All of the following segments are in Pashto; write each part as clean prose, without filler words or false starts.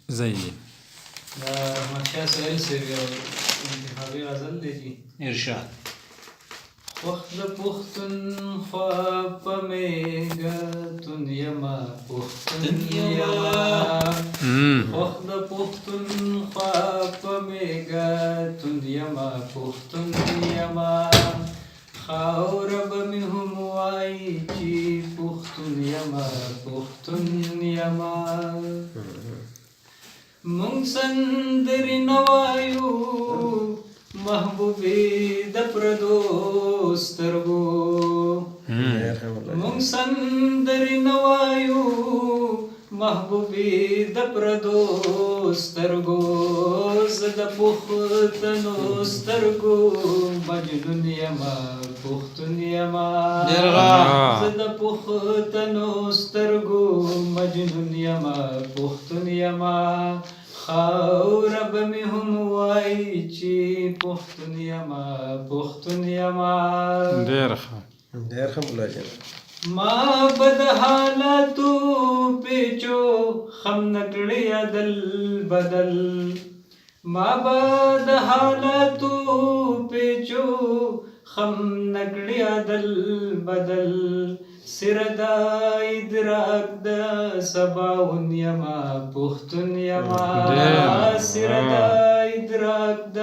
زیدی دا رحمت شاه سهیل صاحب یو انتخابي غزل دی چې ارشاد خوښ د پښتون خوا په میږه توند یمه پښتون یمه خوښ د پښتون خوا په میږه توند یمه پښتون یمه خاوره به مې هم وایي چې پښتون یمه پښتون یمه مونږ سندرې نه وایو محبوبې د پردو سترګو مونږ سندرې نه وایو محبوبې د پردو سترګو زه د پښتنو سترګو مجنون یمه پښتون یمه زه د پښتنو سترګو مجنون یمه پښتون یمه خاوره به مې هم وایي چې پښتون یمه پښتون یمه ډېر ښه ملا جان ما به د حالاتو پیچو خم نه کړی عدل بدل ما به د حالاتو پیچو خم نه کړی عدل بدل سره د ادراک د سباون یمه پښتون یمه سره د ادراک د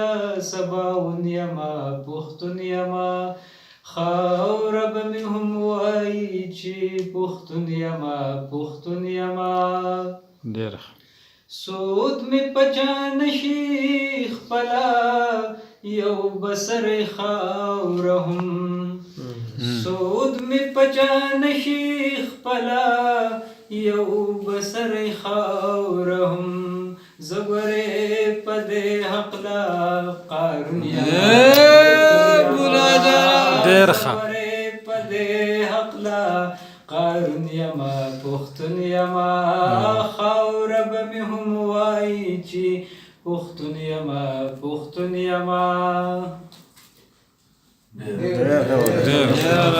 سباون یمه پښتون یمه خاوره به مې هم وایي چې پښتون یمه پښتون یمه ډېر ښه سود مې په چا نشي خپله یو بسرې خاوره هم سود مې په چا نشي خپله یو بسرې خاوره هم زه ګورې په دې هکله قارون ډېر ښه په دې هکله قارون یمه پښتون یمه خاوره به مې هم وایي چې پښتون یمه پښتون یمه ډېر